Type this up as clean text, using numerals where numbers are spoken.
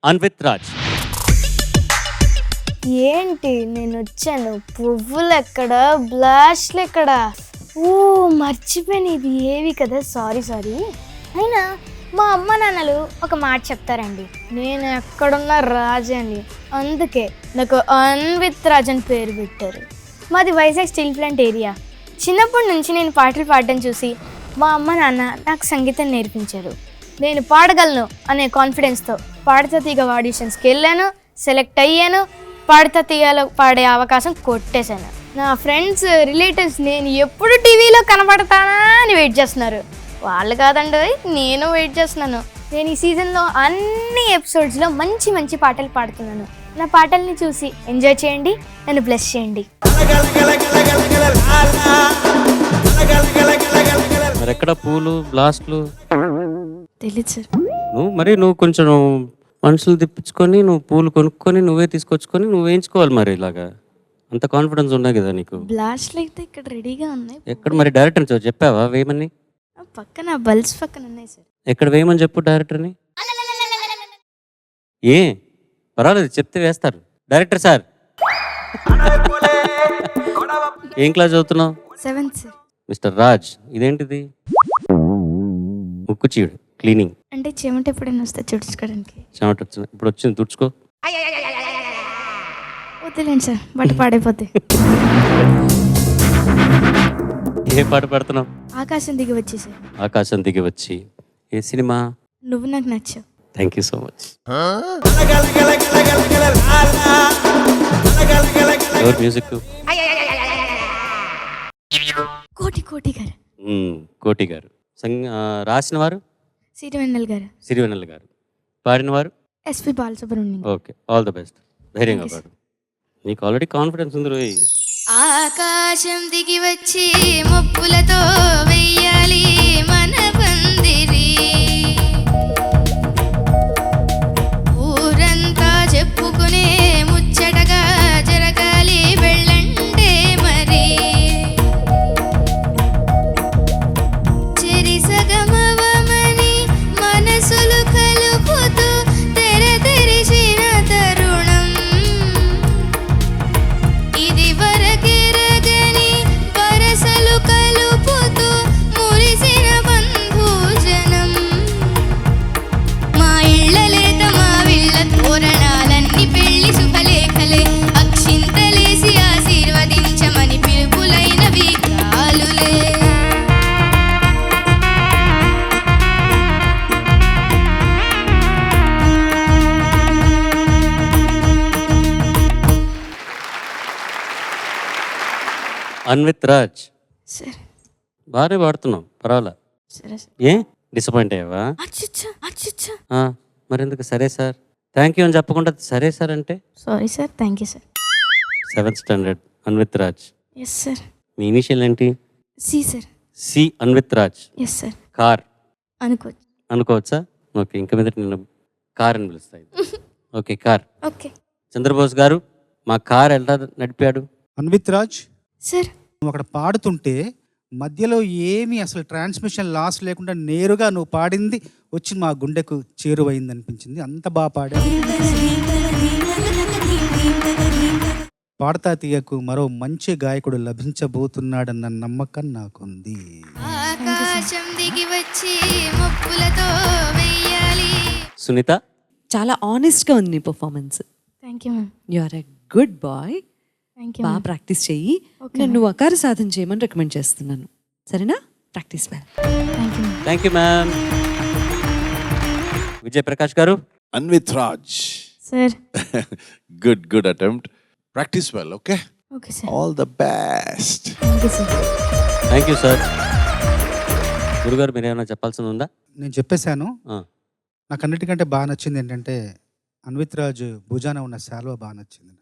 అన్విత్ రాజ్. ఏంటి నేను వచ్చాను, పువ్వులు ఎక్కడ, బ్లాష్లు ఎక్కడ? ఓ మర్చిపోయాను, ఇది ఏవి కదా. సారీ. అయినా మా అమ్మ నాన్నలు ఒక మాట చెప్తారండి, నేను ఎక్కడున్నా రాజే అని. అందుకే నాకు అన్విత్ రాజ్ అని పేరు పెట్టారు. మాది వైజాగ్ స్టీల్ ప్లాంట్ ఏరియా. చిన్నప్పటి నుంచి నేను పాటలు పాడడం చూసి మా అమ్మ నాన్న నాకు సంగీతం నేర్పించారు. నేను పాడగలను అనే కాన్ఫిడెన్స్తో పాడతా తీగ ఆడిషన్స్కి వెళ్ళాను, సెలెక్ట్ అయ్యాను. పాడతా తీగలో పాడే అవకాశం కొట్టేశాను. నా ఫ్రెండ్స్, రిలేటివ్స్ నేను ఎప్పుడు టీవీలో కనబడతానా అని వెయిట్ చేస్తున్నారు. వాళ్ళు కాదండి, నేను వెయిట్ చేస్తున్నాను. నేను ఈ సీజన్లో అన్ని ఎపిసోడ్స్లో మంచి మంచి పాటలు పాడుతున్నాను. నా పాటల్ని చూసి ఎంజాయ్ చేయండి, నన్ను బ్లెస్ చేయండి. మరి ఎక్కడ పూలు బ్లాస్ట్లు? తెలీదు సార్. నువ్వు కొంచెం మనుషులు తిప్పించుకొని నువ్వు పూలు కొనుక్కొని నువ్వే తీసుకొచ్చుకొని నువ్వు వేయించుకోవాలి. మరి ఇలాగా అంత కాన్ఫిడెన్స్ ఉన్నాయి కదా నీకు. బ్లాస్ట్లు అయితే ఇక్కడ రెడీగా ఉన్నాయి. ఎక్కడ మరి డైరెక్టర్ చెప్పావా వేయమని? పక్కన బల్బ్స్ పక్కన ఉన్నాయి సార్. ఎక్కడ వేయమని చెప్పు డైరెక్టర్ని. ఏ పర్వాలేదు, చెప్తే వేస్తారు. డైరెక్టర్ సార్, ఏం క్లాస్ చదువుతున్నావు? 7th sir. మిస్టర్ రాజ్, ఇదేంటిది? ముక్కు చీడు క్లీనింగ్ అంటే చెమట ఎప్పుడైనా వస్తే తుడుచుకోవడానికి. చెమట వచ్చింది, ఇప్పుడు వచ్చింది, తుడుచుకో. వద్దులేండి సార్, బట్ట పాడైపోతే. ఏ పాట పాడుతున్నావు? ఆకాశం దిగి వచ్చి సార్. ఆకాశం దిగి వచ్చి. ఏ సినిమా? నువ్వు నాకు నచ్చావు. Thank you so much. ఎవరు మ్యూజిక్? కోటి గారు. కోటి గారు. రాసిన వారు సిరివెన్నెల గారు. సిరివెన్నెల గారు. పాడిన వారు SP Balasubrahmanyam. Okay, all the best. ధైర్యంగా పాడు. నీకు ఆల్రెడీ కాన్ఫిడెన్స్ ఉంది రోయ్. ఆకాశం దిగి వచ్చి మబ్బులతో వెయ్యాలి మన పందిరి, ఊరంతా చెప్పుకునే ముచ్చటగా జరగాలి వెళ్ళండే మరి, చెరిసగమవమని మనసులు కలుపుతూ తెరచిన తరుణం, ఇది వరకెరగని వరసలు కలుపుతూ మురిసిన బంధుజనం, మా ఇళ్ళలేత మా విళ్ళ తోరణాలన్నీ పెళ్లి శుభలేఖలే, అక్షింతలేసి ఆశీర్వదించమని పిలుపులైనవి కాలులే. అన్విత్ రాజ్, సరే బాగానే పాడుతున్నావు, పర్వాలా. సరే. ఏ డిసప్పాయింట్ అయ్యావా? అచ్చచ్చా. మరెందుకు సరే సార్ థ్యాంక్ యూ అని చెప్పకుండా సరే సార్ అంటే? Sorry sir. Thank you sir. 7th standard Anvith Raj. Yes sir. మీ ఇనిషియల్ ఏంటి? C sir. C Anvith Raj. Yes sir. Car అనుకోవచ్చు. అనుకోవచ్చా? ఓకే, ఇంకా మీద నేను కార్ అని పిలుస్తాయి. Okay, car. ఓకే చంద్రబోస్ గారు, మా కార్ ఎలా నడిపాడు? అన్విత్ రాజ్ సార్. నువ్వు అక్కడ పాడుతుంటే మధ్యలో ఏమీ అసలు ట్రాన్స్మిషన్ లాస్ లేకుండా నేరుగా నువ్వు పాడింది వచ్చి మా గుండెకు చేరువైంది అనిపించింది. అంత బాగా పాడా. పాడతా తీయకు మరో మంచి గాయకుడు లభించబోతున్నాడన్న నమ్మకం నాకుంది. ఆకాశం దిగి వచ్చి మబ్బులతో వెయ్యాలి. సునీత, చాలా ఆనెస్ట్గా ఉంది నీ performance. Thank you ma'am. You are a good boy. Thank you. బాగా ప్రాక్టీస్ చెయ్యి. నన్ను అకార సాధన చేయమని రికమెండ్ చేస్తున్నాను, సరేనా? Practice well. Thank you. Thank you ma'am. Vijay Prakash garu. Anvith Raj. Sir. Good attempt. Practice well, okay? Okay sir. All the best. Thank you sir. Thank you sir. గురుగారు, మీరు ఏమైనా చెప్పాల్సింది ఉందా? నేను చెప్పేశాను. నాకు అన్నిటికంటే బాగా నచ్చింది ఏంటంటే అన్విత్ రాజ్ భుజాన ఉన్న శాల్వా బాగా నచ్చింది.